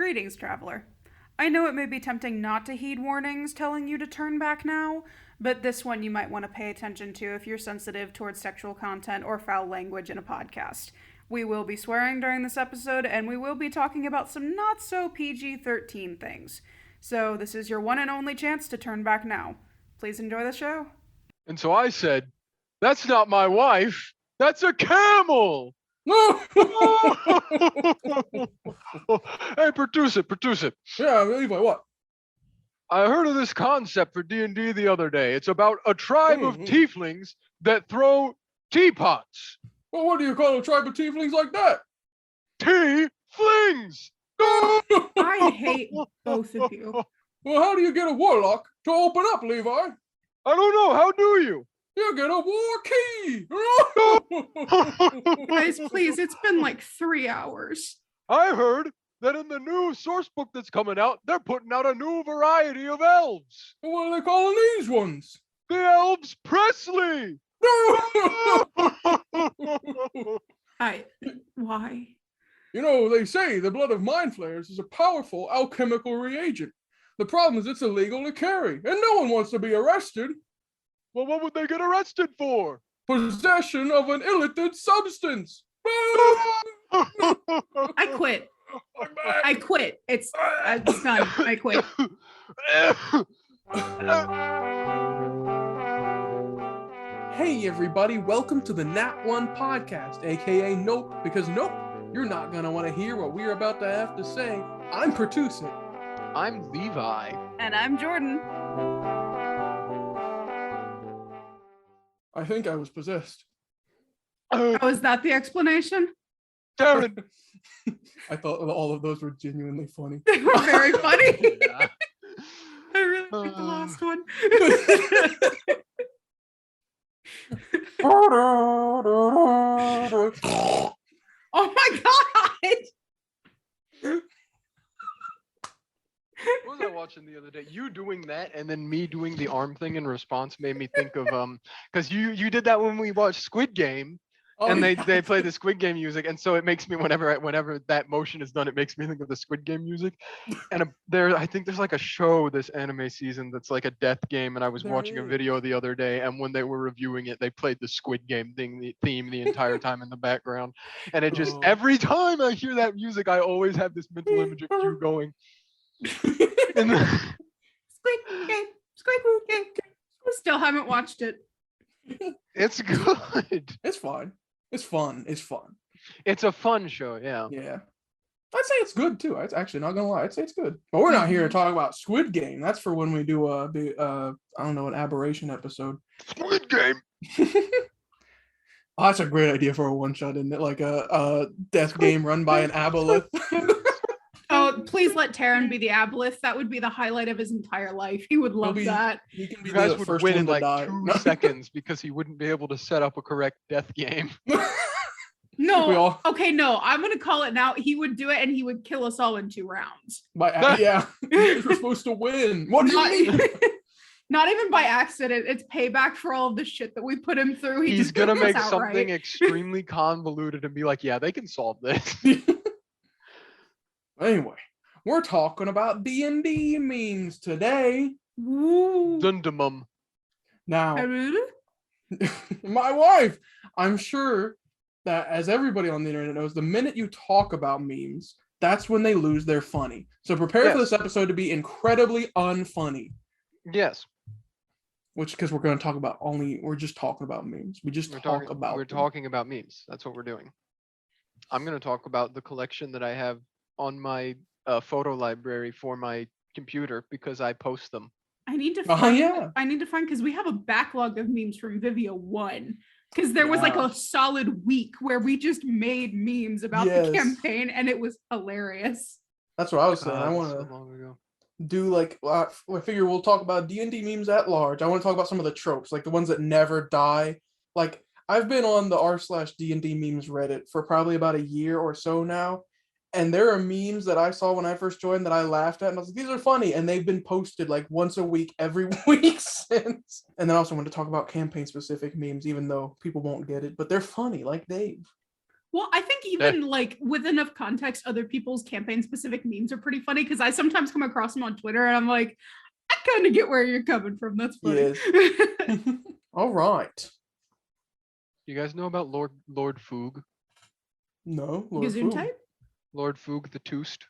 Greetings, traveler. I know it may be tempting not to heed warnings telling you to turn back now, but this one you might want to pay attention to if you're sensitive towards sexual content or foul language in a podcast. We will be swearing during this episode, and we will be talking about some not so PG 13 things. So, this is your one and only chance to turn back now. Please enjoy the show. And so I said, "That's not my wife. That's a camel." No. Hey, produce it. Yeah, Levi, what? I heard of this concept for D&D the other day. It's about a tribe of tieflings that throw teapots. Well, what do you call a tribe of tieflings like that? Tea-flings! I hate both of you. Well, how do you get a warlock to open up, Levi? I don't know. How do you? You get a war key. Guys, please, it's been like 3 hours. I heard that in the new source book that's coming out, they're putting out a new variety of elves. What are they calling these ones? The Elves Presley! Why? You know, they say the blood of mind flayers is a powerful alchemical reagent. The problem is it's illegal to carry, and no one wants to be arrested. Well, what would they get arrested for? Possession of an illicit substance. I quit. I quit. It's done. I quit. Hey everybody, welcome to the Nat 1 podcast, aka Nope, because nope, you're not gonna want to hear what we're about to have to say. I'm Pertusit. I'm Levi. And I'm Jordan. I think I was possessed. Oh, is that the explanation? Darren. I thought all of those were genuinely funny. They were very funny. Yeah. I really like the last one. Oh my god! What was I watching the other day? You doing that and then me doing the arm thing in response made me think of because you did that when we watched Squid Game. And they play the Squid Game music, and so it makes me whenever that motion is done, it makes me think of the Squid Game music. And I think there's like a show this anime season that's like a death game, and I was watching a video the other day, and when they were reviewing it, they played the Squid Game theme the entire time in the background, and it just every time I hear that music, I always have this mental image of you going. And Squid Game. We still haven't watched it. it's good. It's fine. It's fun. It's a fun show, yeah. Yeah. I'd say it's good too. It's actually not gonna lie. I'd say it's good. But we're not here to talk about Squid Game. That's for when we do I don't know, an aberration episode. Squid Game. Oh, that's a great idea for a one shot, isn't it? Like a death game run by an aboleth. Oh, please let Taryn be the aboleth. That would be the highlight of his entire life. He would love that. He can be You guys the would first win one in to like die. 2 seconds because he wouldn't be able to set up a correct death game. No. Okay, no. I'm going to call it now. He would do it and he would kill us all in 2 rounds. Yeah. You're supposed to win. What do you mean? Not even by accident. It's payback for all of the shit that we put him through. He's going to make something extremely convoluted and be like, yeah, they can solve this. Anyway. We're talking about D&D memes today. Dundamum. Now, my wife, I'm sure that as everybody on the internet knows, the minute you talk about memes, that's when they lose their funny. So prepare for this episode to be incredibly unfunny. Yes. Because we're going to talk about we're just talking about memes. We're talking about memes. That's what we're doing. I'm going to talk about the collection that I have on my photo library for my computer because I post them. I need to find because we have a backlog of memes from Vivia 1 because there was like a solid week where we just made memes about the campaign and it was hilarious. That's what I was saying. I want to do I figure we'll talk about D&D memes at large. I want to talk about some of the tropes, like the ones that never die. Like I've been on the r/D&D memes Reddit for probably about a year or so now. And there are memes that I saw when I first joined that I laughed at, and I was like, these are funny. And they've been posted like once a week, every week since. And then I also want to talk about campaign-specific memes, even though people won't get it. But they're funny, like Dave. Well, I think even like with enough context, other people's campaign-specific memes are pretty funny because I sometimes come across them on Twitter and I'm like, I kind of get where you're coming from. That's funny. Yes. All right. You guys know about Lord Foog? No, Lord Gazoon Foog. type? Lord Foog the Toost.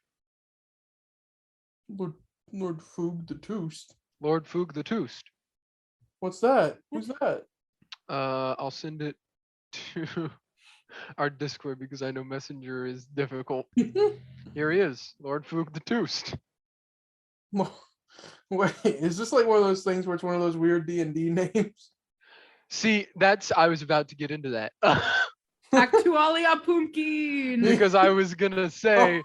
Lord Foog the Toost. Lord Foog the Toost. What's that? Who's that? I'll send it to our Discord because I know Messenger is difficult. Here he is, Lord Foog the Toost. Wait, is this like one of those things where it's one of those weird D&D names? See, I was about to get into that. Actualia Pumpkin. Because I was gonna say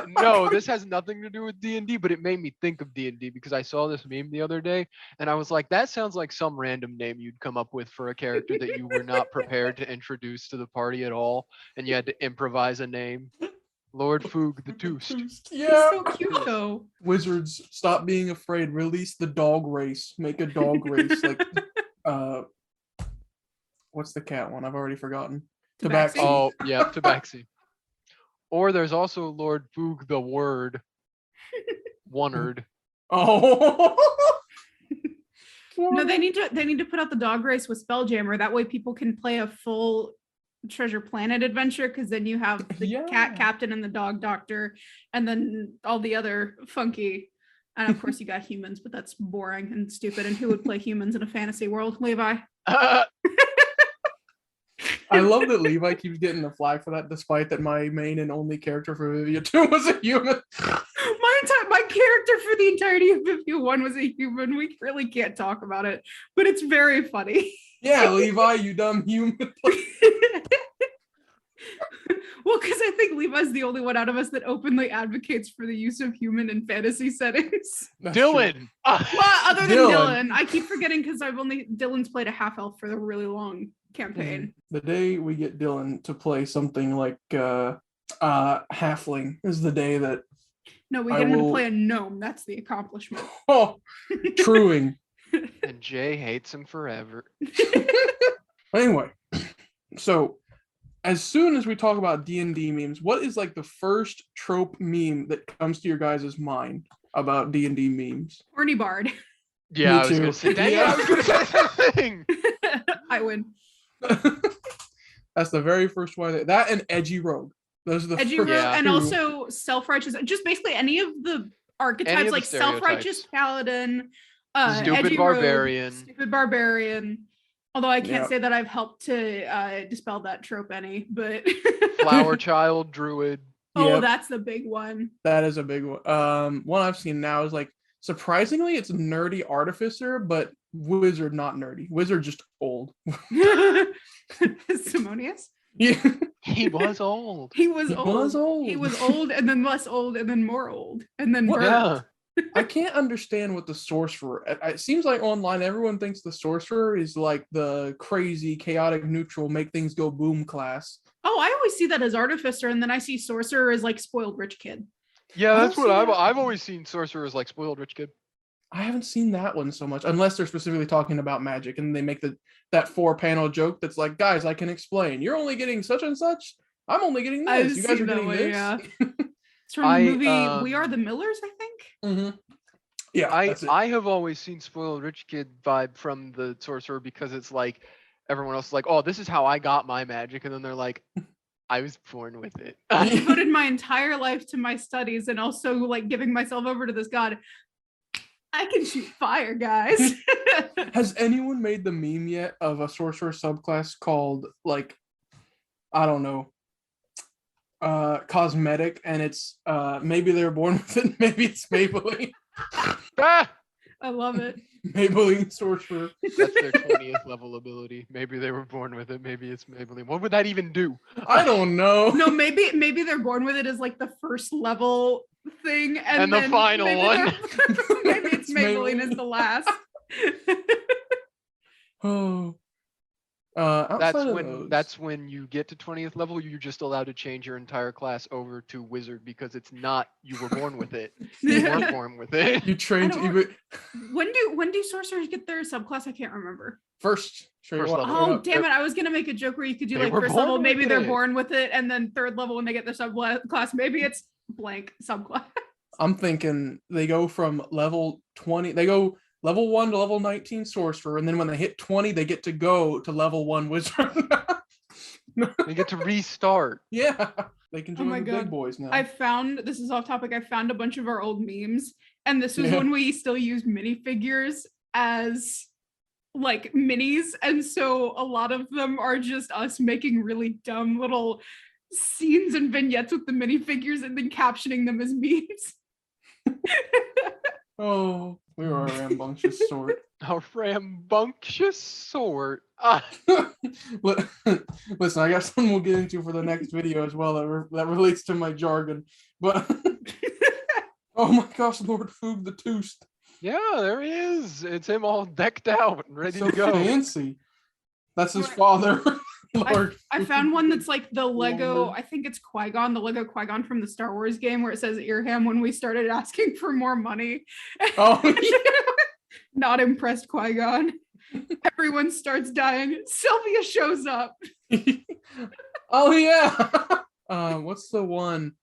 no, this has nothing to do with D&D, but it made me think of D&D because I saw this meme the other day and I was like, that sounds like some random name you'd come up with for a character that you were not prepared to introduce to the party at all, and you had to improvise a name. Lord Foog the Toost. Yeah. He's so cute though. Wizards, stop being afraid. Release the dog race. Make a dog race. Like, what's the cat one? I've already forgotten. Tabaxi? Oh, yeah, Tabaxi. Or there's also Lord Foog the Word. Onerd. Oh. No, they need to put out the dog race with Spelljammer. That way people can play a full Treasure Planet adventure, because then you have the cat captain and the dog doctor and then all the other funky, and of course you got humans, but that's boring and stupid, and who would play humans in a fantasy world? Levi. I love that Levi keeps getting the flag for that, despite that my main and only character for Vivia 2 was a human. My character for the entirety of Vivia 1 was a human. We really can't talk about it, but it's very funny. Yeah, Levi, you dumb human. Well, because I think Levi's the only one out of us that openly advocates for the use of human in fantasy settings. Dylan. Well, other than Dylan, I keep forgetting because Dylan's played a half elf for the really long campaign. The day we get Dylan to play something like halfling is the day that. No, we get him to play a gnome. That's the accomplishment. Oh, truing. And Jay hates him forever. Anyway, so as soon as we talk about D&D memes, what is like the first trope meme that comes to your guys' mind about D&D memes? Horny bard. Yeah, I was gonna say that. Yeah, I was gonna say something. I win. That's the very first one. That and edgy rogue. Those are the edgy first rogue, two. and also self-righteous. Just basically any of the archetypes, like self-righteous paladin, stupid barbarian, rogue, stupid barbarian. Although I can't say that I've helped to dispel that trope any, but flower child druid. Oh, that's the big one. That is a big one. One I've seen now is like, surprisingly, it's nerdy artificer, but wizard not nerdy. Wizard just old. Simonius? Yeah. He was old. He was old, and then less old, and then more old, and then burnt. Yeah. I can't understand what the sorcerer. It seems like online everyone thinks the sorcerer is like the crazy, chaotic, neutral, make things go boom class. Oh, I always see that as artificer, and then I see sorcerer as like spoiled rich kid. Yeah, that's what I've always seen sorcerer as, like spoiled rich kid. I haven't seen that one so much, unless they're specifically talking about magic, and they make that 4-panel joke that's like, guys, I can explain. You're only getting such and such. I'm only getting this. You guys are getting this. Yeah. It's from the movie We Are the Millers, I think. Mm-hmm. Yeah, I have always seen spoiled rich kid vibe from the sorcerer, because it's like everyone else is like, oh, this is how I got my magic, and then they're like, I was born with it. I devoted my entire life to my studies and also like giving myself over to this god. I can shoot fire, guys. Has anyone made the meme yet of a sorcerer subclass called, like, I don't know, cosmetic, and it's maybe they were born with it, maybe it's Maybelline. I love it. Maybelline sorcerer. That's their 20th level ability. Maybe they were born with it. Maybe it's Maybelline. What would that even do? I don't know. No, maybe they're born with it as like the first level thing, and the final one. Maybe it's Maybelline as the last. Oh. That's when you get to 20th level, you're just allowed to change your entire class over to wizard, because it's not you were born with it. You weren't born with it. You trained. When do sorcerers get their subclass? I can't remember. First level. Oh, damn it. I was going to make a joke where you could do like first level, maybe they're born with it, and then third level when they get their subclass, maybe it's blank subclass. I'm thinking they go from level 20, they go level 1 to level 19 sorcerer, and then when they hit 20, they get to go to level 1 wizard. They get to restart. Yeah. They can join the big boys now. This is off topic, I found a bunch of our old memes, and this was when we still used minifigures as like minis, and so a lot of them are just us making really dumb little scenes and vignettes with the minifigures and then captioning them as memes. Oh, we were a rambunctious sort. A rambunctious sort. Listen, I got something we'll get into for the next video as well that relates to my jargon. But oh my gosh, Lord Foog the Toost. Yeah, there he is. It's him all decked out and ready to go. Fancy. That's his father. I found one that's like the Lego, I think it's Qui-Gon, the Lego Qui-Gon from the Star Wars game where it says Earham when we started asking for more money. Oh, yeah. Not impressed Qui-Gon. Everyone starts dying. Sylvia shows up. Oh, yeah. What's the one?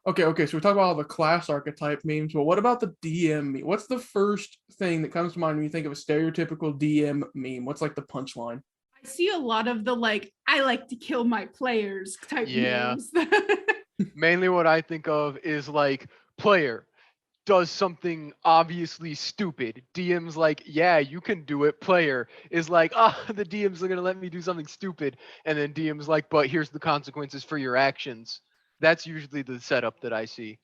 Okay, so we talk about all the class archetype memes, but what about the DM meme? What's the first thing that comes to mind when you think of a stereotypical DM meme? What's like the punchline? I see a lot of the like, I like to kill my players type memes. Mainly what I think of is like, player does something obviously stupid. DM's like, yeah, you can do it. Player is like, the DM's are gonna let me do something stupid. And then DM's like, but here's the consequences for your actions. That's usually the setup that I see.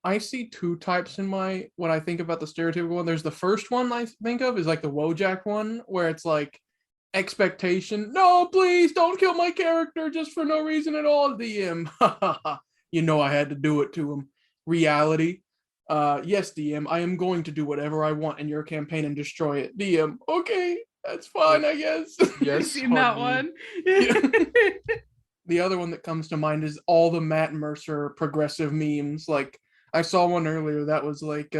I see two types in when I think about the stereotypical one. There's the first one I think of is like the Wojak one, where it's like expectation. No, please don't kill my character just for no reason at all. DM. You know I had to do it to him. Reality. Yes, DM, I am going to do whatever I want in your campaign and destroy it. DM, okay, that's fine, I guess. Yes, seen that one. The other one that comes to mind is all the Matt Mercer progressive memes. Like I saw one earlier that was like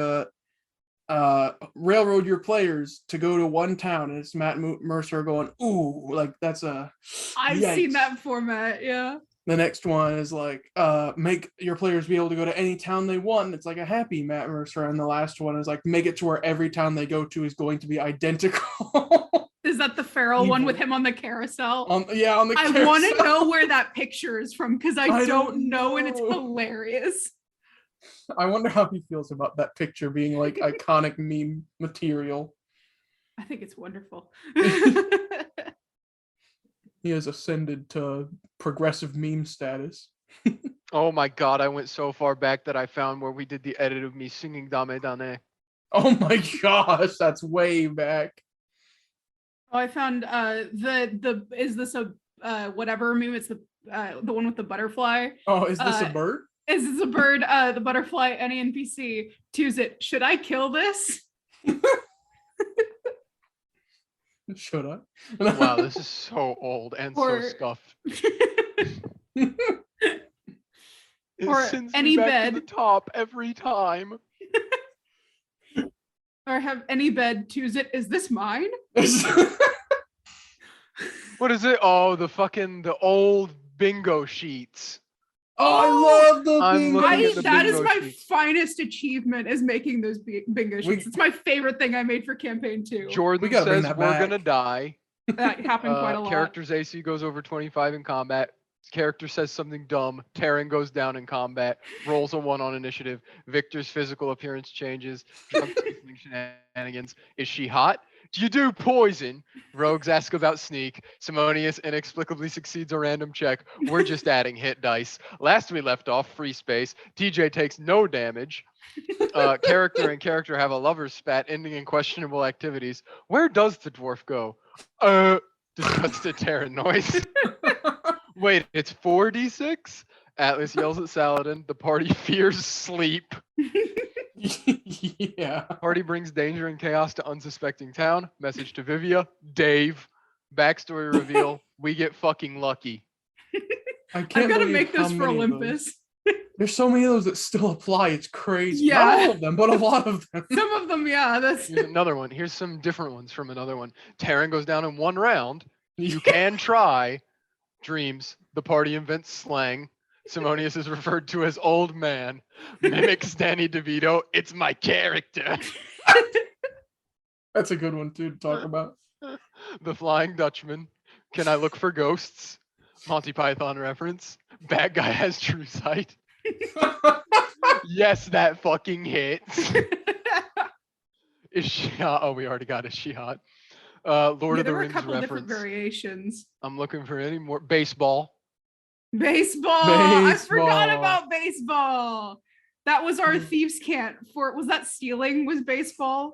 railroad your players to go to one town, and it's Matt Mercer going, ooh, like that's I've seen that format, yeah. The next one is like, make your players be able to go to any town they want. And it's like a happy Matt Mercer. And the last one is like, make it to where every town they go to is going to be identical. Is that the feral one with him on the carousel? On the carousel. I want to know where that picture is from because I don't know, and it's hilarious. I wonder how he feels about that picture being like iconic meme material. I think it's wonderful. He has ascended to progressive meme status. Oh my god, I went so far back that I found where we did the edit of me singing Dame Dane. Oh my gosh, that's way back. Oh, I found is this a whatever meme? It's the one with the butterfly. Oh, is this a bird? Is this a bird? The butterfly, any NPC. Choose it. Should I kill this? Should I? Wow, this is so old and so scuffed. Or any bed to the top every time. Or have any bed. Choose it. Is this mine? What is it? Oh, the old bingo sheets. Oh, I love the bingo. That is my finest achievement, is making those bingo sheets. It's my favorite thing I made for campaign 2. Jordan says we're gonna die. That happened quite a lot. Character's AC goes over 25 in combat. Character says something dumb. Terran goes down in combat. Rolls a 1 on initiative. Victor's physical appearance changes. Drunk shenanigans. Is she hot? Do you do poison? Rogues ask about sneak. Simonius inexplicably succeeds a random check. We're just adding hit dice. Last we left off, free space. TJ takes no damage. Character and character have a lover's spat ending in questionable activities. Where does the dwarf go? Disgusted Terran noise. Wait, it's 4d6? Atlas yells at Saladin. The party fears sleep. Yeah. Party brings danger and chaos to unsuspecting town. Message to Vivia. Dave. Backstory reveal. We get fucking lucky. I've got to make this for Olympus. There's so many of those that still apply. It's crazy. Yeah. Not all of them, but a lot of them. Some of them, yeah. That's Here's another one. Here's some different ones from another one. Terran goes down in 1 round. You can try. Dreams. The party invents slang. Simonius is referred to as old man. Mimics Danny DeVito. It's my character. That's a good one too to talk about. The Flying Dutchman. Can I look for ghosts? Monty Python reference. Bad guy has true sight. Yes, that fucking hits. Is she hot? Oh, we already got Is she hot? Lord of the there were a Rings couple reference. different variations. I'm looking for any more. Baseball. Baseball. I forgot about baseball. That was our thieves' cant for. Was that stealing? Was baseball?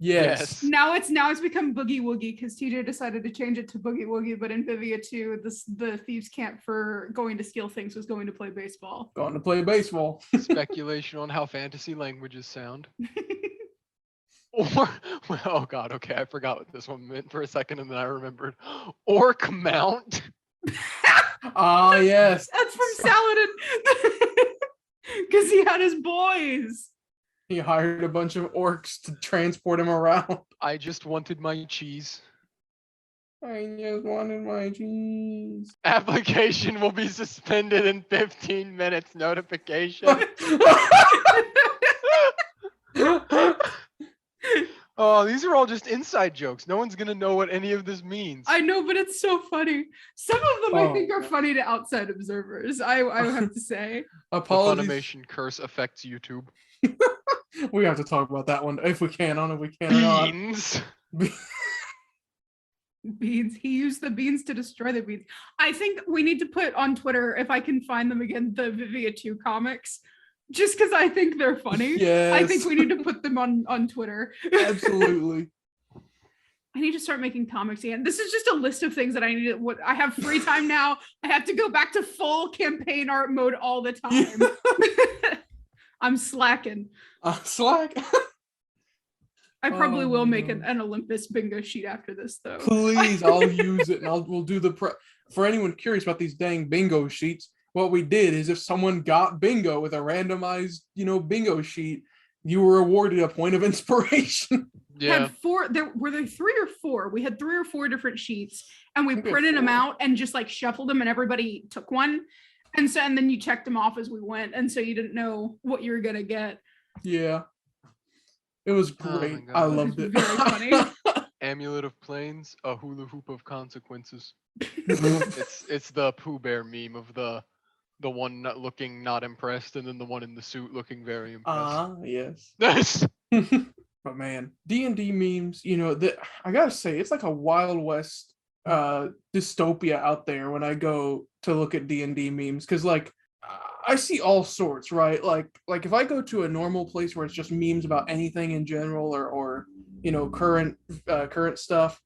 Yes. Now it's become boogie woogie because TJ decided to change it to boogie woogie. But in Vivia 2, the thieves' cant for going to steal things was going to play baseball. Going to play baseball. Speculation on how fantasy languages sound. Or, well, oh god, okay, I forgot what this one meant for a second, and then I remembered. Orc mount. Ah, yes. That's from Saladin. Because he had his boys. He hired a bunch of orcs to transport him around. I just wanted my cheese. I just wanted my cheese. Application will be suspended in 15 minutes. Notification. Oh, these are all just inside jokes. No one's gonna know what any of this means. I know, but it's so funny. Some of them I think are funny to outside observers. I have to say. Apologies. The Funimation curse affects YouTube. We have to talk about that one if we can. I don't know if we can or not. Beans. Beans. He used the beans to destroy the beans. I think we need to put on Twitter, if I can find them again, the Vivia 2 comics. Just because I think they're funny. Yes. I think we need to put them on Twitter. Absolutely. I need to start making comics again. This is just a list of things that I need to, I have free time now. I have to go back to full campaign art mode all the time. I'm slacking. Slack. I probably will make an Olympus bingo sheet after this, though. Please, I'll use it, and we'll do for anyone curious about these dang bingo sheets. What we did is if someone got bingo with a randomized, bingo sheet, you were awarded a point of inspiration. Yeah. Had four. Were there 3 or 4? We had 3 or 4 different sheets, and we printed them out and just like shuffled them, and everybody took one. And then you checked them off as we went, and so you didn't know what you were gonna get. Yeah, it was great. Oh I loved it. Very funny. Amulet of Planes, a hula hoop of consequences. It's the Pooh Bear meme of the one looking not impressed, and then the one in the suit looking very impressed. Yes. But man, D&D memes, I gotta say, it's like a Wild West dystopia out there when I go to look at D&D memes, because I see all sorts, right? Like if I go to a normal place where it's just memes about anything in general, or current stuff,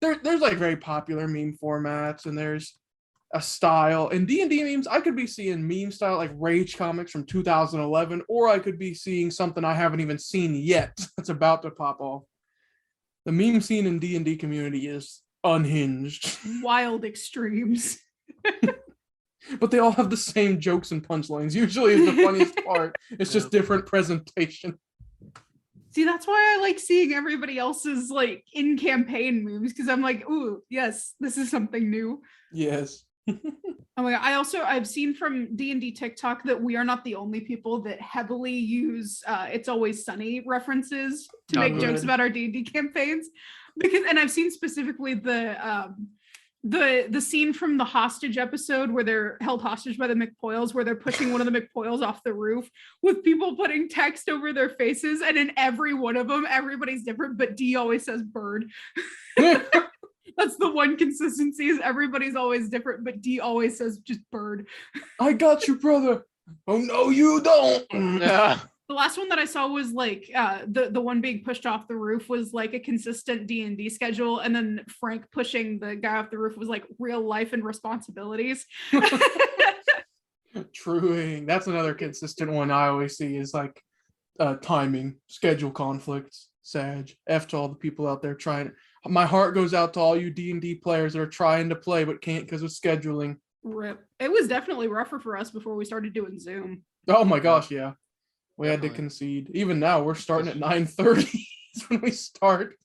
there's like very popular meme formats, and there's a style. In D&D memes, I could be seeing meme style like Rage comics from 2011, or I could be seeing something I haven't even seen yet that's about to pop off. The meme scene in D&D community is unhinged. Wild extremes. But they all have the same jokes and punchlines. Usually is the funniest part. It's just different presentation. See, that's why I like seeing everybody else's like in-campaign memes, because I'm like, ooh, yes, this is something new. Yes. Oh my God. I've seen from D&D TikTok that we are not the only people that heavily use It's Always Sunny references to make jokes about our D&D campaigns. And I've seen specifically the scene from the hostage episode where they're held hostage by the McPoyles, where they're pushing one of the McPoyles off the roof with people putting text over their faces. And in every one of them, everybody's different, but D always says bird. That's the one consistency, is everybody's always different, but D always says just bird. I got you, brother. Oh, no, you don't. Yeah. The last one that I saw was like the one being pushed off the roof was like a consistent D&D schedule, and then Frank pushing the guy off the roof was like real life and responsibilities. Truing. That's another consistent one I always see is like timing, schedule conflicts, Sag. F to all the people out there trying. My heart goes out to all you D&D players that are trying to play but can't because of scheduling. Rip. It was definitely rougher for us before we started doing Zoom. Oh my gosh, yeah. We Definitely. had to concede. Even now, we're starting at 9:30 is when we start.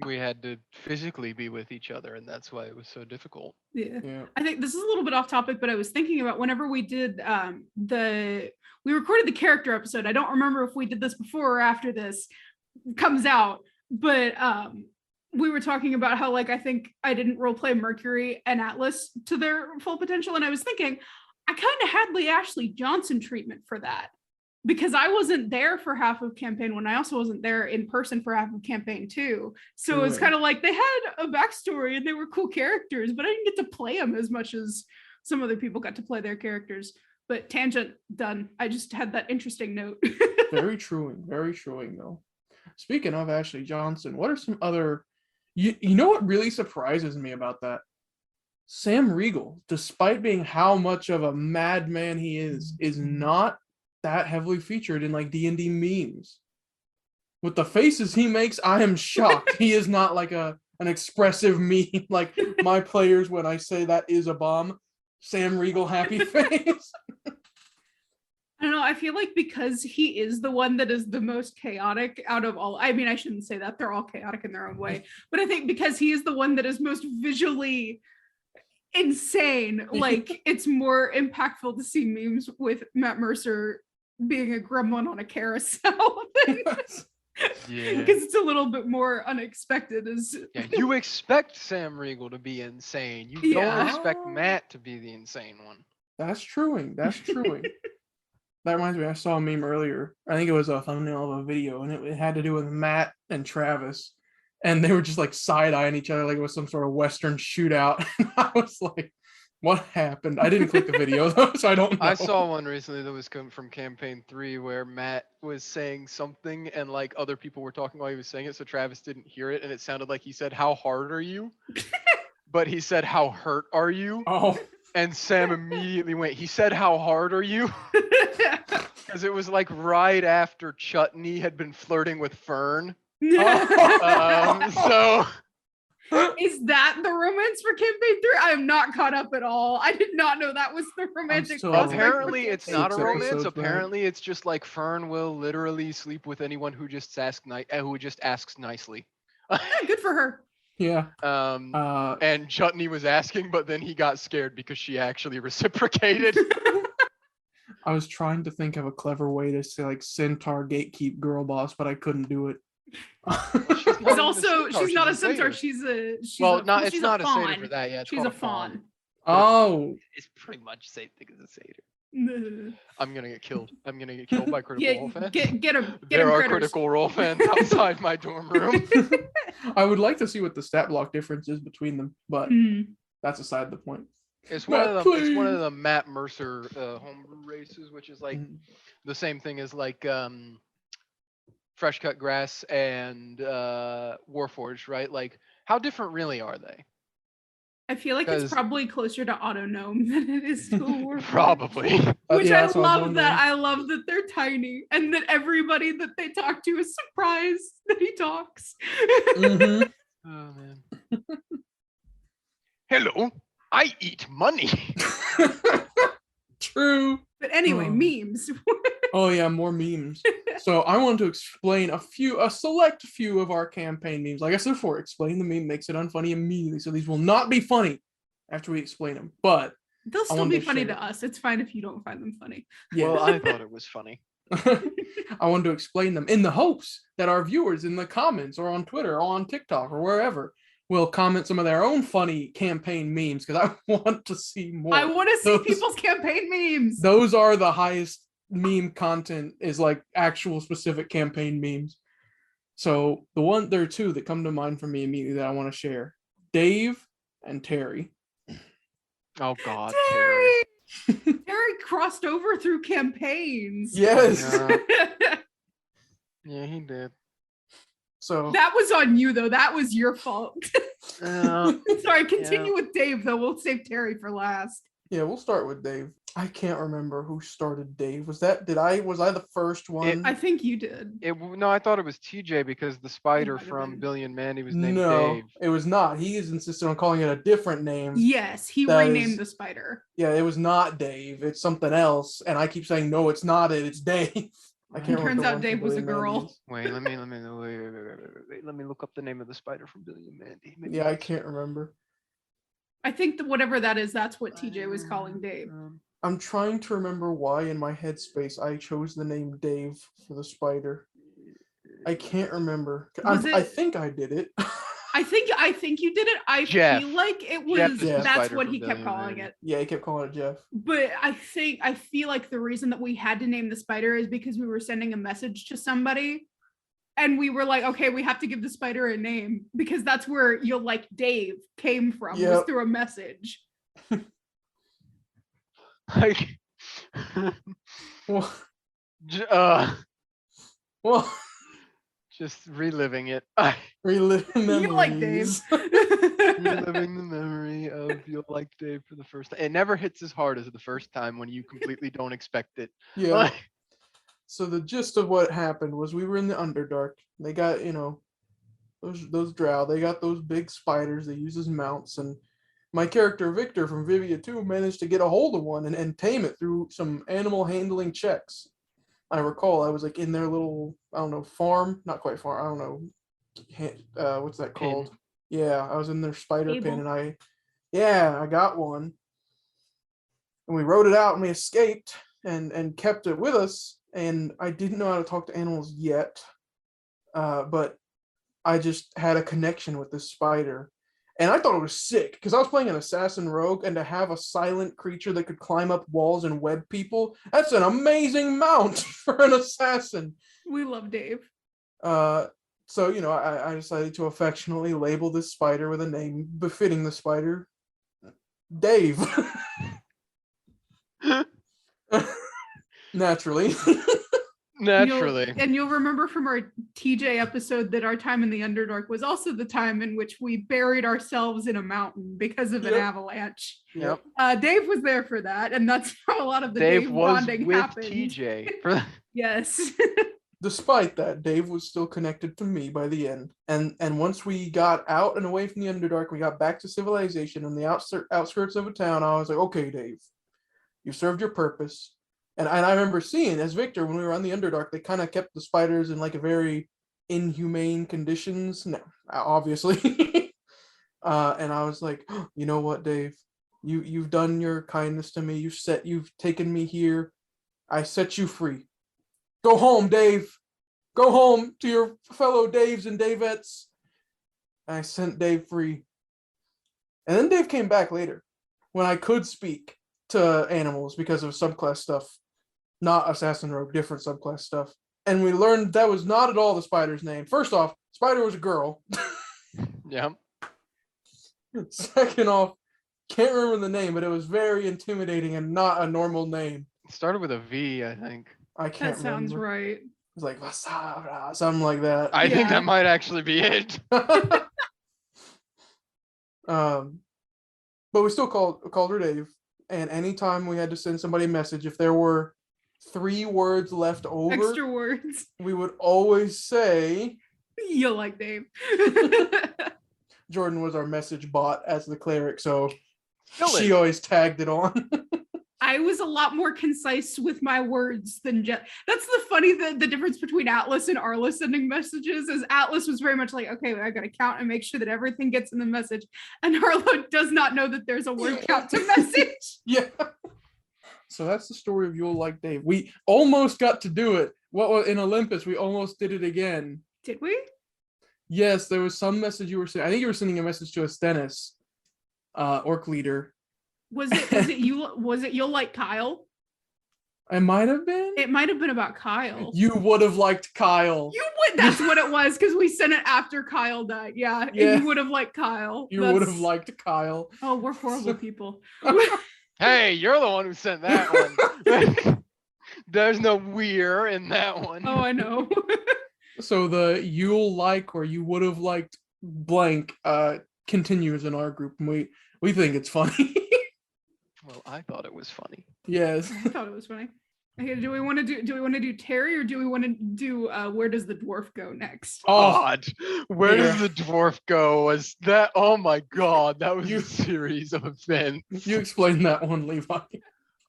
We had to physically be with each other, and that's why it was so difficult. Yeah. I think this is a little bit off topic, but I was thinking about whenever we did we recorded the character episode. I don't remember if we did this before or after this comes out, but we were talking about how, like, I think I didn't roleplay Mercury and Atlas to their full potential, and I was thinking I kind of had Lee Ashley Johnson treatment for that, because I wasn't there for half of campaign one. I also wasn't there in person for half of campaign two. So it was kind of like they had a backstory and they were cool characters, but I didn't get to play them as much as some other people got to play their characters. But tangent done. I just had that interesting note. Very truing though. Speaking of Ashley Johnson, what are some other, you know what really surprises me about that? Sam Riegel, despite being how much of a madman he is not that heavily featured in like D&D memes. With the faces he makes, I am shocked. He is not like an expressive meme like my players when I say that is a bomb. Sam Riegel happy face. I don't know. I feel like because he is the one that is the most chaotic out of all, I mean, I shouldn't say that. They're all chaotic in their own way. But I think because he is the one that is most visually insane, like it's more impactful to see memes with Matt Mercer being a gremlin on a carousel because it's a little bit more unexpected. You expect Sam Riegel to be insane. You don't expect Matt to be the insane one. That's truing. That reminds me, I saw a meme earlier. I think it was a thumbnail of a video, and it had to do with Matt and Travis, and they were just like side-eyeing each other like it was some sort of Western shootout. And I was like, what happened? I didn't click the video though, so I don't know. I saw one recently that was coming from campaign 3 where Matt was saying something and like other people were talking while he was saying it, so Travis didn't hear it, and it sounded like he said, "How hard are you?" But he said, "How hurt are you?" Oh. And Sam immediately went, he said, "How hard are you?" Because it was like right after Chutney had been flirting with Fern. So is that the romance for campaign 3? I am not caught up at all. I did not know that was the romantic. Apparently it's not a romance. Apparently it's just like Fern will literally sleep with anyone who just asks nicely. Good for her. Yeah. And Chutney was asking, but then he got scared because she actually reciprocated. I was trying to think of a clever way to say like centaur gatekeep girl boss, but I couldn't do it. She's not a centaur. She's a satyr for that. Yeah, she's a fawn. Oh, it's pretty much the same thing as a satyr. I'm gonna get killed. By critical role fans. Get him. There are critical role fans outside my dorm room. I would like to see what the stat block difference is between them, but that's aside the point. It's one of the Matt Mercer homebrew races, which is like the same thing as like Fresh Cut Grass and Warforged, right? Like, how different really are they? I feel like it's probably closer to Autonome than it is to Warforged. Probably. Which I love that. I love that they're tiny and that everybody that they talk to is surprised that he talks. Oh man. Hello, I eat money. True. But anyway, memes. Oh yeah, more memes. So I want to explain a select few of our campaign memes. Like I said before, explain the meme makes it unfunny immediately. So these will not be funny after we explain them, but they'll still be funny to us. It's fine if you don't find them funny. Yeah. Well, I thought it was funny. I wanted to explain them in the hopes that our viewers in the comments or on Twitter or on TikTok or wherever will comment some of their own funny campaign memes, because I want to see more. I want to see people's campaign memes. Those are the highest meme content, is like actual specific campaign memes. So there are two that come to mind for me immediately that I want to share. Dave and Terry. Oh God, Terry. Terry crossed over through campaigns. Yes. Yeah, he did. So that was on you though. That was your fault. Sorry, continue with Dave though. We'll save Terry for last. Yeah, we'll start with Dave. I can't remember who started Dave. Was I the first one? I think you did. No, I thought it was TJ because the spider from been. Billy and Mandy was named No, Dave. it was not. He is insistent on calling it a different name. Yes, he renamed the spider. Yeah, it was not Dave. It's something else. And I keep saying, no, it's not it. It's Dave. I can't remember. Turns out Dave was a girl. Wait, let me look up the name of the spider from Billy and Mandy. Maybe I can't remember. I think that whatever that is, that's what TJ was calling Dave. I'm trying to remember why in my headspace I chose the name Dave for the spider. I can't remember. I think I did it. I think you did it. I feel like it was that's what he kept calling it. Yeah, he kept calling it Jeff. But I feel like the reason that we had to name the spider is because we were sending a message to somebody. And we were like, okay, we have to give the spider a name because that's where You'll Like Dave came from, was through a message. Like, well, just reliving it. Reliving memories. You like Dave. Reliving the memory of You'll Like Dave for the first time. It never hits as hard as the first time when you completely don't expect it. Yeah. So the gist of what happened was we were in the Underdark. They got, those drow. They got those big spiders they use as mounts. And my character, Victor from Vivia 2, managed to get a hold of one and tame it through some animal handling checks. I recall I was like in their little, I don't know, farm. Not quite farm. I don't know. What's that called? Pin. Yeah, I was in their spider pen and I got one. And we rode it out and we escaped and kept it with us. And I didn't know how to talk to animals yet, but I just had a connection with this spider. And I thought it was sick because I was playing an assassin rogue, and to have a silent creature that could climb up walls and web people, that's an amazing mount for an assassin. We love Dave. So, I decided to affectionately label this spider with a name befitting the spider, Dave. Naturally. You'll remember from our TJ episode that our time in the Underdark was also the time in which we buried ourselves in a mountain because of an avalanche. Yep. Dave was there for that, and that's how a lot of the Dave bonding happened. TJ. Yes. Despite that, Dave was still connected to me by the end. And once we got out and away from the Underdark, we got back to civilization on the outskirts of a town. I was like, okay, Dave, you served your purpose. And I remember seeing, as Victor, when we were on the Underdark, they kind of kept the spiders in like a very inhumane conditions. No, obviously. And I was like, oh, you know what, Dave? You've done your kindness to me. You've taken me here. I set you free. Go home, Dave. Go home to your fellow Daves and Davettes. I sent Dave free. And then Dave came back later when I could speak to animals because of subclass stuff. Not Assassin Rogue, different subclass stuff. And we learned that was not at all the spider's name. First off, Spider was a girl. Yeah. Second off, can't remember the name, but it was very intimidating and not a normal name. It started with a V, I think. I can't remember. That sounds right. It was like Vasara, something like that. I think that might actually be it. But we still called her Dave. And anytime we had to send somebody a message, if there were 3 words left over, extra words, we would always say, "You'll like Dave." Jordan was our message bot as the cleric, so she always tagged it on. I was a lot more concise with my words than Jeff. That's the difference between Atlas and Arla sending messages is Atlas was very much like, okay, I got to count and make sure that everything gets in the message. And Arla does not know that there's a word count to message. Yeah. So that's the story of You'll Like Dave. We almost got to do it. In Olympus, we almost did it again. Did we? Yes, there was some message you were sending. I think you were sending a message to Astenis, orc leader. Was it You'll Like Kyle? It might have been. It might have been about Kyle. You would have liked Kyle. You would. That's what it was because we sent it after Kyle died. Yeah. You would have liked Kyle. You would have liked Kyle. Oh, we're horrible people. Hey, you're the one who sent that one. There's no we're in that one. Oh, I know. So the you'll like or you would have liked blank continues in our group, and we think it's funny. Well, I thought it was funny. Yes. I thought it was funny. Okay, do we want to do Terry, or do we want to do where does the dwarf go next? Oh, God, where does the dwarf go? Was that? Oh my God, that was You- a series of events. you explain that one, Levi.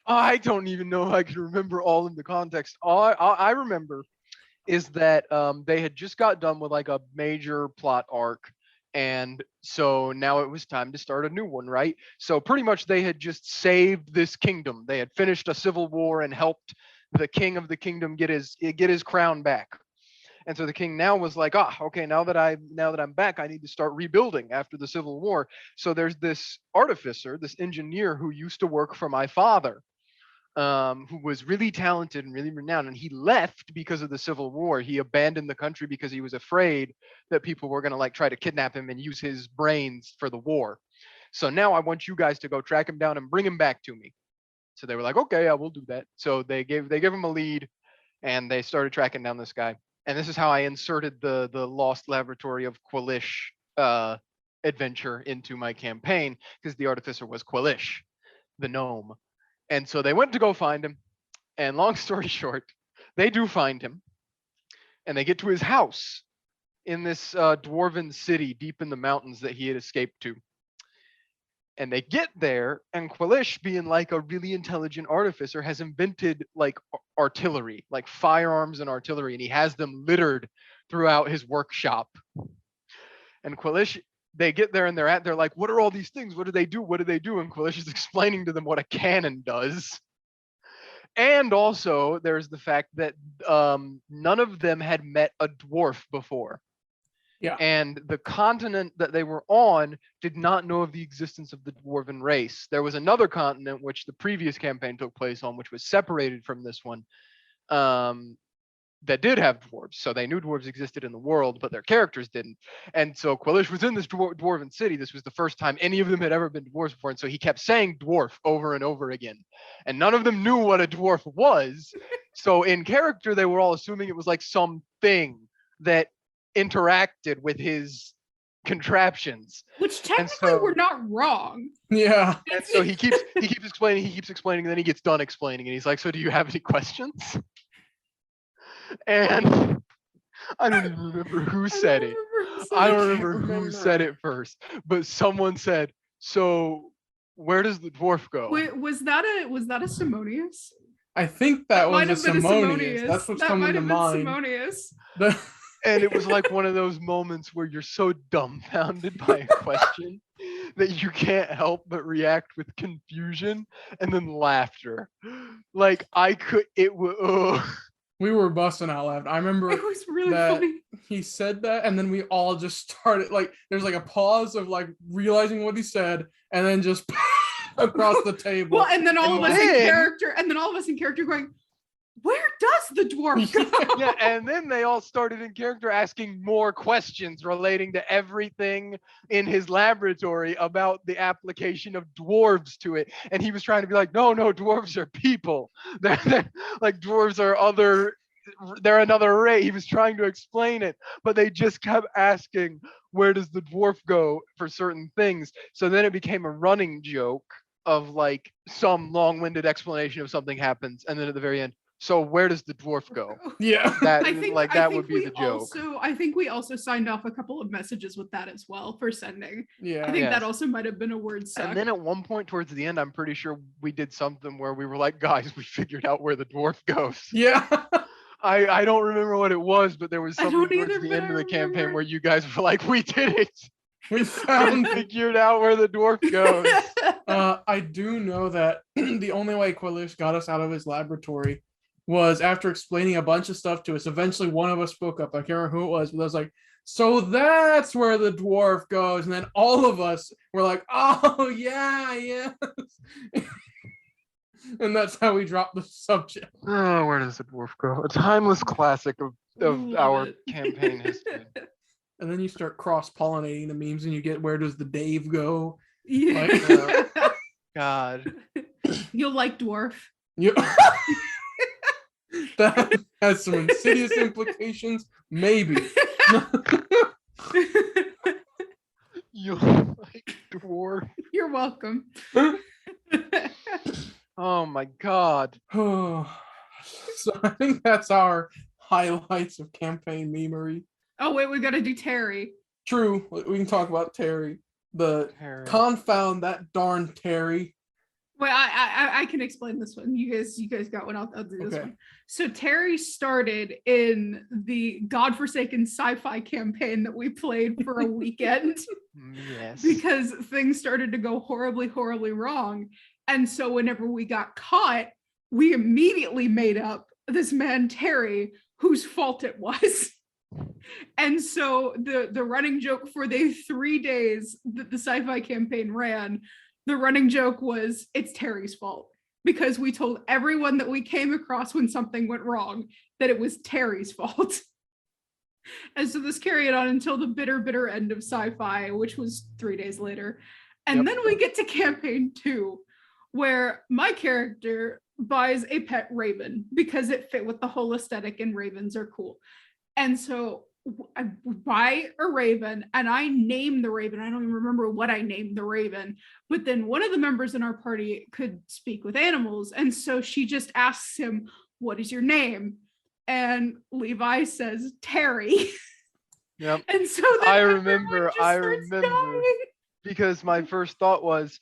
I don't even know if I can remember all of the context. All I remember is that they had just got done with like a major plot arc, and so now it was time to start a new one, right? So pretty much they had just saved this kingdom. They had finished a civil war and helped the king of the kingdom get his crown back. And so the king now was like, okay, now that I'm back, I need to start rebuilding after the civil war. So there's this artificer, this engineer who used to work for my father, who was really talented and really renowned, and he left because of the civil war. He abandoned the country because he was afraid that people were going to like try to kidnap him and use his brains for the war. So now I want you guys to go track him down and bring him back to me. So they were like, okay, I will do that. So they gave him a lead, and they started tracking down this guy. And this is how I inserted the Lost Laboratory of Quilish adventure into my campaign, because the artificer was Quilish, the gnome. And so they went to go find him. And long story short, they do find him. And they get to his house in this dwarven city deep in the mountains that he had escaped to. And they get there, and Quilish, being like a really intelligent artificer, has invented like artillery, like firearms and artillery, and he has them littered throughout his workshop. And Quilish, they get there and they're like, what are all these things? What do they do? What do they do? And Quilish is explaining to them what a cannon does. And also, there's the fact that none of them had met a dwarf before. Yeah. And the continent that they were on did not know of the existence of the dwarven race. There was another continent which the previous campaign took place on, which was separated from this one, that did have dwarves. So they knew dwarves existed in the world, but their characters didn't. And so Quilish was in this dwarven city. This was the first time any of them had ever been dwarves before. And so he kept saying dwarf over and over again. And none of them knew what a dwarf was. So in character, they were all assuming it was like something that interacted with his contraptions, which technically we're not wrong. Yeah. And so he keeps explaining, and then he gets done explaining, and he's like, so do you have any questions? And I don't even remember who said it. I don't remember who said it first, but someone said, so where does the dwarf go? Wait, was that a Simonius? I think that was a Simonius. That's what's coming to mind. Simonius. And it was like one of those moments where you're so dumbfounded by a question that you can't help but react with confusion and then laughter. Like we were busting out laughing. I remember it was really that funny. He said that, and then we all just started like there's like a pause of like realizing what he said, and then just across the table. Well, and then all of us in character going, where does the dwarf go? Yeah, and then they all started in character asking more questions relating to everything in his laboratory about the application of dwarves to it. And he was trying to be like, no, dwarves are people. They're like dwarves are they're another race. He was trying to explain it, but they just kept asking, where does the dwarf go for certain things? So then it became a running joke of like some long-winded explanation of something happens, and then at the very end, so where does the dwarf go? Yeah. That would be the joke. I think we also signed off a couple of messages with that as well for sending. Yeah. I think that also might have been a word suck. And then at one point towards the end, I'm pretty sure we did something where we were like, guys, we figured out where the dwarf goes. Yeah. I don't remember what it was, but there was something towards the end of the campaign where you guys were like, we did it. We figured out where the dwarf goes. I do know that the only way Quilish got us out of his laboratory was after explaining a bunch of stuff to us. Eventually, one of us spoke up. I can't remember who it was, but I was like, so that's where the dwarf goes. And then all of us were like, oh, yeah, yes. And that's how we dropped the subject. Oh, where does the dwarf go? A timeless classic of our campaign history. And then you start cross-pollinating the memes and you get, where does the Dave go? Yeah. Like, God. You'll like dwarf. That has some insidious implications. Maybe. You'll like dwarf. You're welcome. Oh my god. So I think that's our highlights of campaign memery. Oh wait, we gotta do Terry. True, we can talk about Terry. Confound that darn Terry. Wait, I can explain this one. You guys got one. I'll do this one. So Terry started in the godforsaken sci-fi campaign that we played for a weekend. Yes. Because things started to go horribly, horribly wrong. And so whenever we got caught, we immediately made up this man, Terry, whose fault it was. And so the running joke for the 3 days that the sci-fi campaign ran, the running joke was, it's Terry's fault. Because we told everyone that we came across when something went wrong that it was Terry's fault. And so this carried on until the bitter, bitter end of sci-fi, which was 3 days later. And then we get to campaign 2, where my character buys a pet raven because it fit with the whole aesthetic and ravens are cool. And so I buy a raven and I name the raven. I don't even remember what I named the raven, but then one of the members in our party could speak with animals. And so she just asks him, what is your name? And Levi says, Terry. Yep. And so I remember because my first thought was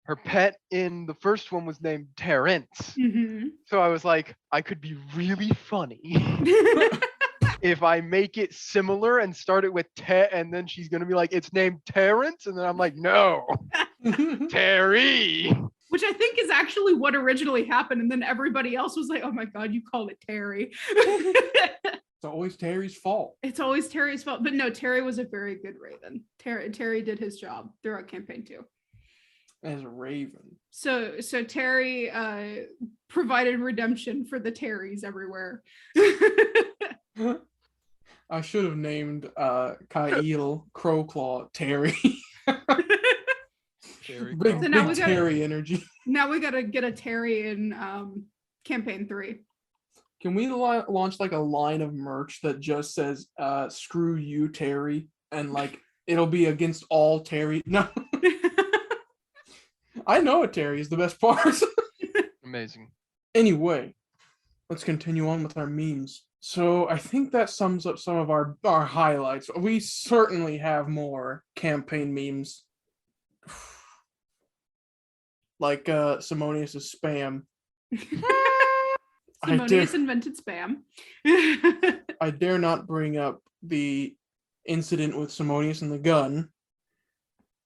her pet in the first one was named Terrence. Mm-hmm. So I was like, I could be really funny if I make it similar and start it with and then she's gonna be like, it's named Terrence, and then I'm like, no, Terry. Which I think is actually what originally happened, and then everybody else was like, oh my god, you called it Terry. It's always Terry's fault. It's always Terry's fault. But no, Terry was a very good raven. Terry did his job throughout campaign 2. As a raven. So Terry provided redemption for the Terrys everywhere. I should have named Kyle Crowclaw Terry. Big Terry energy. Now we gotta get a Terry in campaign 3. Can we launch like a line of merch that just says screw you Terry, and like it'll be against all Terry? No. I know a Terry is the best part. Amazing. Anyway, let's continue on with our memes. So I think that sums up some of our highlights. We certainly have more campaign memes. Like Simonius' spam. Simonius invented spam. I dare not bring up the incident with Simonius and the gun.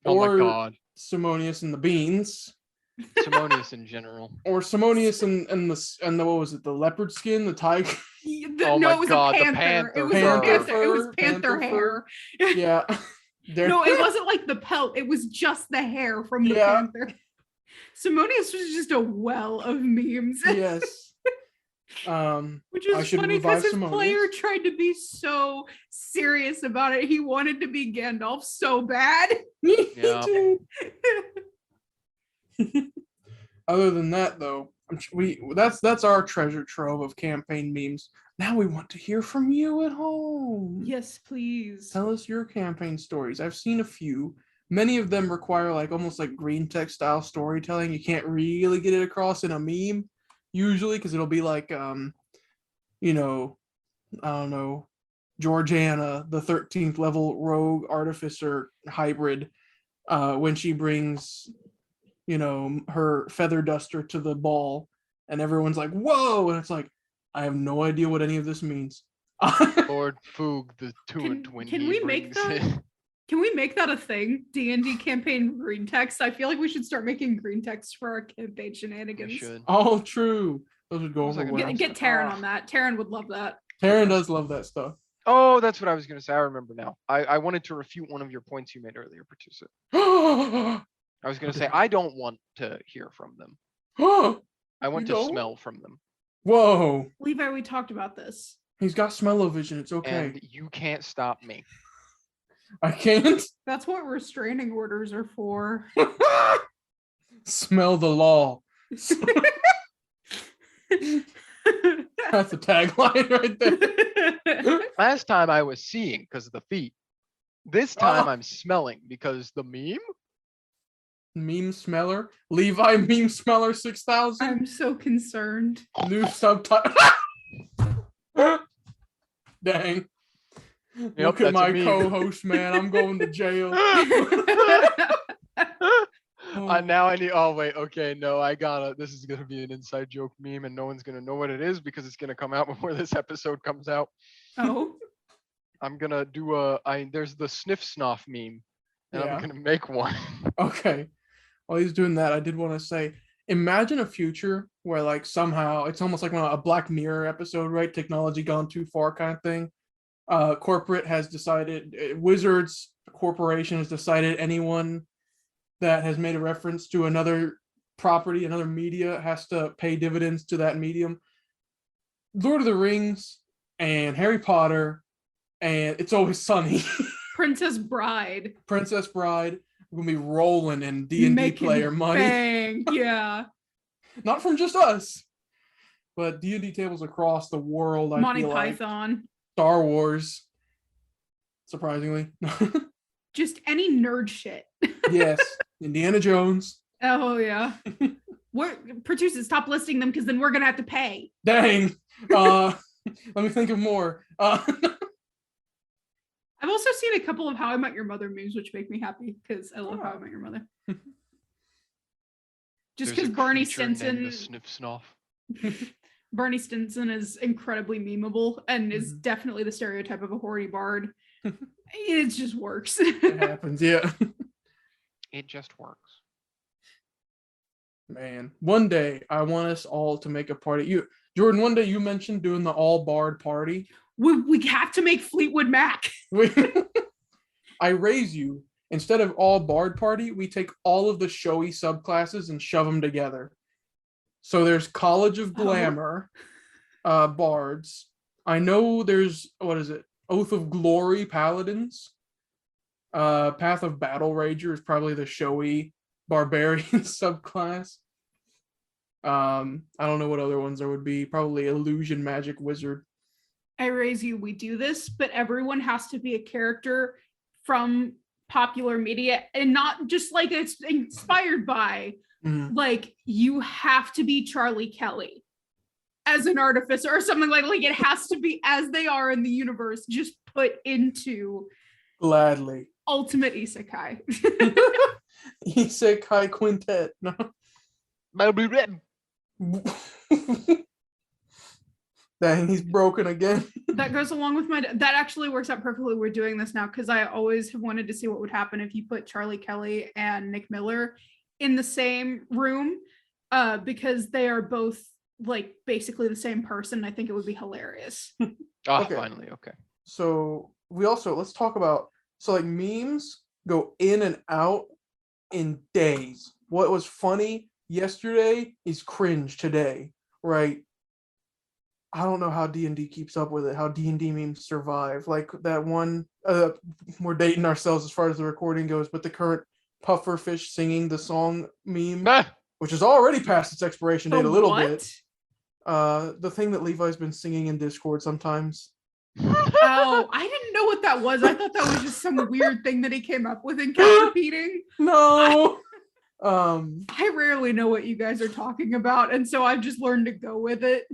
Oh my god. Simonius and the beans. Simonius in general. Or Simonius and the what was it? The leopard skin, the tiger. No, it was a panther. It was panther hair. Yeah. No, it wasn't like the pelt. It was just the hair from the panther. Simonius was just a well of memes. Yes. Which is funny because his player tried to be so serious about it. He wanted to be Gandalf so bad. Yeah. Other than that, though, that's our treasure trove of campaign memes. Now we want to hear from you at home. Yes, please. Tell us your campaign stories. I've seen a few. Many of them require like almost like green text style storytelling. You can't really get it across in a meme usually because it'll be like you know, I don't know, Georgiana, the 13th level rogue artificer hybrid, when she brings, you know, her feather duster to the ball and everyone's like, whoa, and it's like, I have no idea what any of this means. Lord Foog, the Tuant, when can we make that? Can we make that a thing? D&D campaign green text? I feel like we should start making green text for our campaign shenanigans. We should. Oh, true. Those would go over well. Get Taryn on that. Taryn would love that. Taryn does love that stuff. Oh, that's what I was going to say. I remember now. I wanted to refute one of your points you made earlier, Producer. I was going to say, I don't want to hear from them. I want to smell from them. Whoa. Levi, we talked about this. He's got smell-o-vision. It's okay. And you can't stop me. I can't? That's what restraining orders are for. Smell the law. That's a tagline right there. Last time I was seeing because of the feet. This time I'm smelling because the meme. Meme Smeller. Levi Meme Smeller 6000. I'm so concerned. New subtitle. Dang. Yep, Look at that's a my meme. co-host, man. I'm going to jail. Now I need. Oh wait, okay, no, I gotta. This is gonna be an inside joke meme, and no one's gonna know what it is because it's gonna come out before this episode comes out. Oh. I'm gonna do there's the sniff snuff meme, and Yeah. I'm gonna make one. Okay. While he's doing that, I did want to say, imagine a future where like somehow it's almost like a Black Mirror episode, right? Technology gone too far kind of thing. Corporate has decided, Wizards Corporation has decided anyone that has made a reference to another property, another media, has to pay dividends to that medium. Lord of the Rings and Harry Potter and It's Always Sunny. Princess Bride. Princess Bride. We're gonna be rolling in D&D player money. Bang. Yeah. Not from just us, but D&D tables across the world. Monty I feel Python. Like. Star Wars. Surprisingly. Just any nerd shit. Yes. Indiana Jones. Oh yeah. Producers, stop listing them because then we're gonna have to pay. Dang. Let me think of more. I've also seen a couple of How I Met Your Mother memes, which make me happy because I love How I Met Your Mother. Just because Barney Stinson. The sniff snuff. Barney Stinson is incredibly memeable and is definitely the stereotype of a horny bard. It just works. It happens, yeah. It just works. Man, one day I want us all to make a party. Jordan, one day you mentioned doing the all bard party. We have to make Fleetwood Mac. I raise you. Instead of all bard party, we take all of the showy subclasses and shove them together. So there's College of Glamour, bards. I know there's, what is it? Oath of Glory paladins. Path of Battle Rager is probably the showy barbarian subclass. I don't know what other ones there would be. Probably Illusion Magic Wizard. I raise you, we do this, but everyone has to be a character from popular media and not just like it's inspired by. Like you have to be Charlie Kelly as an artificer or something like it has to be as they are in the universe, just put into gladly ultimate isekai. Isekai quintet. No. Dang, he's broken again. That goes along with that actually works out perfectly. We're doing this now because I always have wanted to see what would happen if you put Charlie Kelly and Nick Miller in the same room, because they are both like basically the same person. I think it would be hilarious. Okay. Finally, okay. So let's talk about, so like memes go in and out in days. What was funny yesterday is cringe today, right? I don't know how D&D keeps up with it, how D&D memes survive. Like that one, we're dating ourselves as far as the recording goes, but the current pufferfish singing the song meme, which is already past its expiration date a little bit. The thing that Levi's been singing in Discord sometimes. Oh, I didn't know what that was. I thought that was just some weird thing that he came up with and kept repeating. No. I rarely know what you guys are talking about, and so I've just learned to go with it.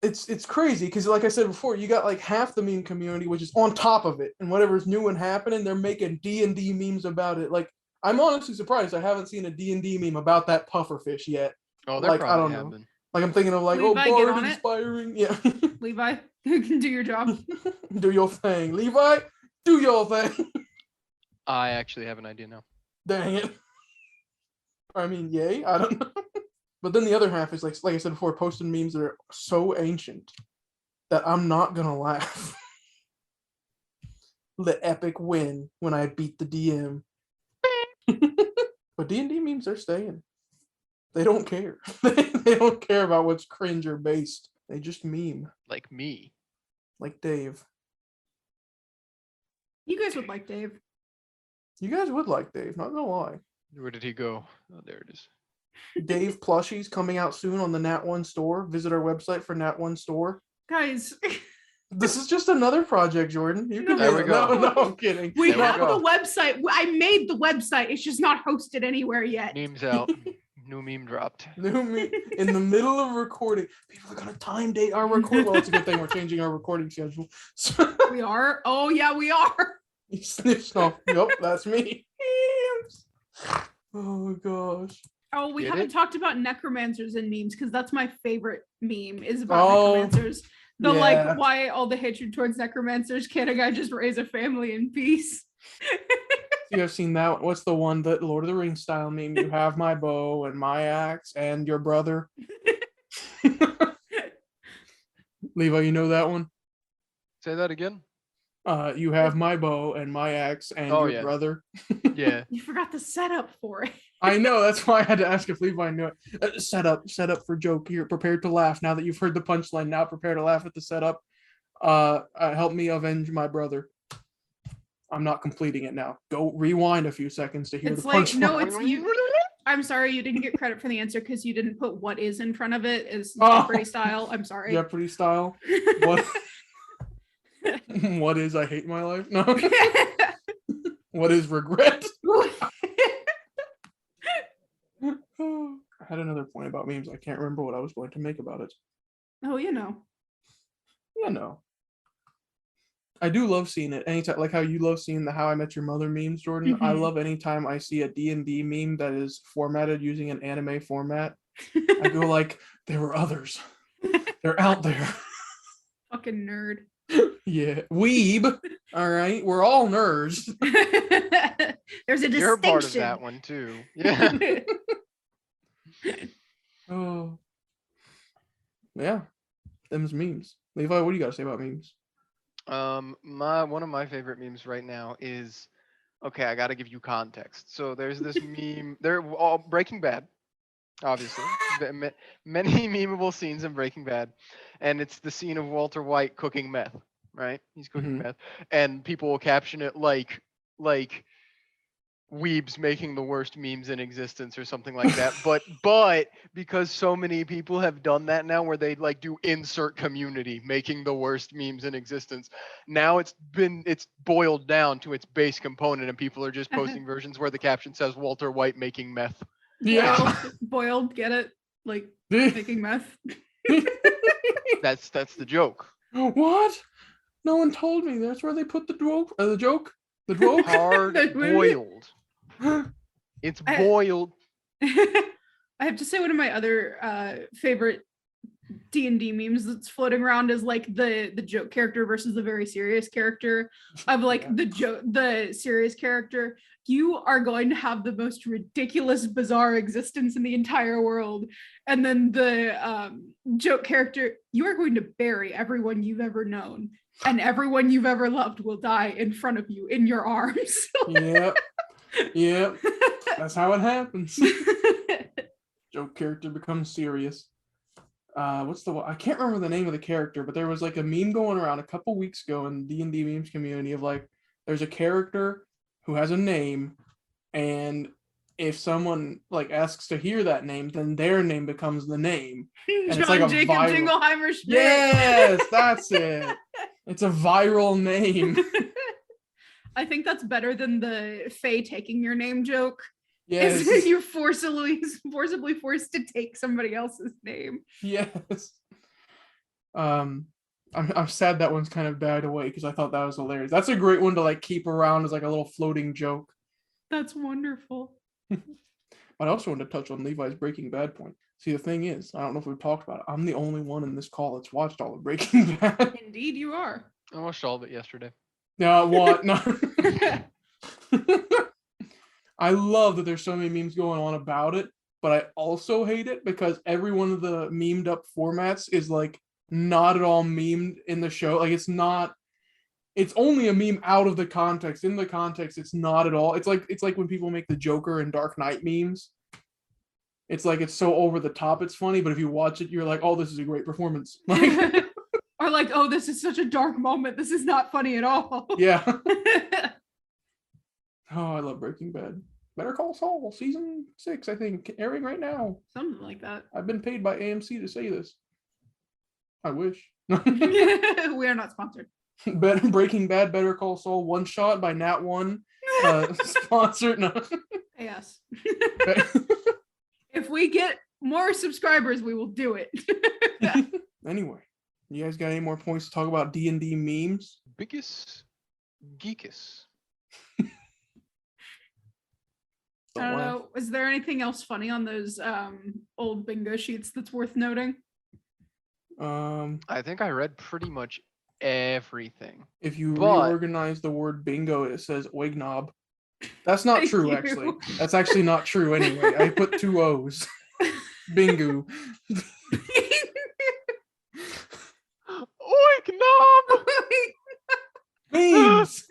It's crazy because like I said before, you got like half the meme community which is on top of it, and whatever's new and happening, they're making D&D memes about it. Like I'm honestly surprised I haven't seen a D&D meme about that pufferfish yet. Oh, they're like I don't know. Like I'm thinking of like, Levi, bard inspiring. Yeah. Levi, you can do your job. Do your thing. Levi, do your thing. I actually have an idea now. Dang it. I mean, yay. I don't know. But then the other half is like I said before, posting memes that are so ancient that I'm not gonna laugh. The epic win when I beat the DM. But D&D memes are staying. They don't care. They don't care about what's cringe or based. They just meme. Like me. Like Dave. You guys would like Dave. You guys would like Dave, not gonna lie. Where did he go? Oh, there it is. Dave plushies coming out soon on the Nat One store. Visit our website for Nat One store. Guys, This is just another project, Jordan. You can There we go. No, I'm kidding. We There have we go. the website. I made the website. It's just not hosted anywhere yet. Memes out. New meme dropped. New me in the middle of recording. People are gonna time date our record. Well, it's a good thing we're changing our recording schedule. So We are. Oh yeah, we are. he sniffs off. Yep, that's me. Oh gosh. Oh, we Get haven't it? talked about necromancers and memes because that's my favorite meme is about Oh, necromancers. The yeah. like why all the hatred towards necromancers. Can't a guy just raise a family in peace? You have seen that? What's the one that Lord of the Rings style meme? You have my bow and my axe and your brother. Levi, you know that one? Say that again. You have my bow and my axe and Oh, your yeah. brother. Yeah. You forgot the setup for it. I know, that's why I had to ask if Levi knew it. Set up for joke. You're prepared to laugh now that you've heard the punchline. Now prepare to laugh at the setup. Help me avenge my brother. I'm not completing it now. Go rewind a few seconds to hear It's the like punchline. no, it's you. I'm sorry you didn't get credit for the answer because you didn't put what is in front of it as Oh. Jeopardy style. I'm sorry. Jeopardy style. What? What is I hate my life? No. What is regret? I had another point about memes. I can't remember what I was going to make about it. Oh, you know. Yeah, no. I do love seeing it anytime, like how you love seeing the How I Met Your Mother memes, Jordan. I Mhm. love anytime I see a D&D meme that is formatted using an anime format. I go like, there were others. They're out there. Fucking nerd. Yeah, weeb. All right, we're all nerds. There's a distinction. You're part of that one too. Yeah. Oh, yeah. Them's memes. Levi, what do you got to say about memes? One of my favorite memes right now is, okay, I got to give you context. So there's this meme. They're all Breaking Bad, obviously. Many memeable scenes in Breaking Bad, and it's the scene of Walter White cooking meth. Right? He's cooking Mhm. meth, and people will caption it like weebs making the worst memes in existence or something like that. but because so many people have done that now where they like do insert community making the worst memes in existence, now it's boiled down to its base component and people are just posting versions where the caption says Walter White making meth. Yeah. Boiled, get it? Like making meth. That's the joke. What? No one told me. That's where they put the joke. The joke. The joke. Hard boiled. It's boiled. I have to say one of my other favorite D&D memes that's floating around is like the joke character versus the very serious character of like the serious character. You are going to have the most ridiculous, bizarre existence in the entire world. And then the joke character, you are going to bury everyone you've ever known. And everyone you've ever loved will die in front of you in your arms. Yep. Yep. That's how it happens. Joke character becomes serious. What's the one? I can't remember the name of the character, but there was like a meme going around a couple weeks ago in the D&D memes community of like, there's a character who has a name, and if someone like asks to hear that name, then their name becomes the name. And John it's like a Jacob viral... Jingleheimer Schmidt. Yes, that's it. It's a viral name. I think that's better than the Faye taking your name joke. Yes. Is you're forcibly forced to take somebody else's name. Yes. I'm sad that one's kind of died away because I thought that was hilarious. That's a great one to like keep around as like a little floating joke. That's wonderful. But I also wanted to touch on Levi's Breaking Bad point. See, the thing is, I don't know if we've talked about it. I'm the only one in this call that's watched all of Breaking Bad. Indeed, you are. I watched all of it yesterday. No, what? No. I love that there's so many memes going on about it, but I also hate it because every one of the memed up formats is like not at all memed in the show. Like it's only a meme out of the context. In the context, it's not at all. It's like when people make the Joker and Dark Knight memes. It's like it's so over the top, it's funny, but if you watch it, you're like, oh, this is a great performance. Like, or like, oh, this is such a dark moment. This is not funny at all. Yeah. Oh, I love Breaking Bad. Better Call Saul, season 6, I think, airing right now. Something like that. I've been paid by AMC to say this. I wish. We are not sponsored. Breaking Bad, Better Call Saul, One Shot by Nat One. Sponsored. No. Yes. If we get more subscribers, we will do it. Anyway, you guys got any more points to talk about D&D memes? Biggest geekus. I don't know. Is there anything else funny on those old bingo sheets that's worth noting? I think I read pretty much everything. If you reorganize the word bingo, it says wignob. That's not true, actually. That's actually not true anyway. I put 2 O's. Bingo. Oink knob! Memes!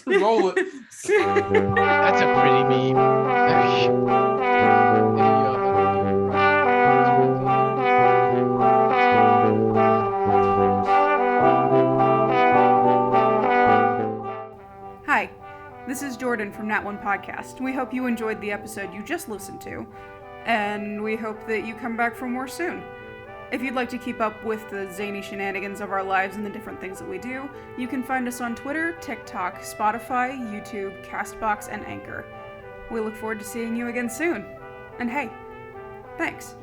Roll it. That's a pretty meme. Hi, this is Jordan from Nat One Podcast. We hope you enjoyed the episode you just listened to, and we hope that you come back for more soon. If you'd like to keep up with the zany shenanigans of our lives and the different things that we do, you can find us on Twitter, TikTok, Spotify, YouTube, Castbox, and Anchor. We look forward to seeing you again soon. And hey, thanks.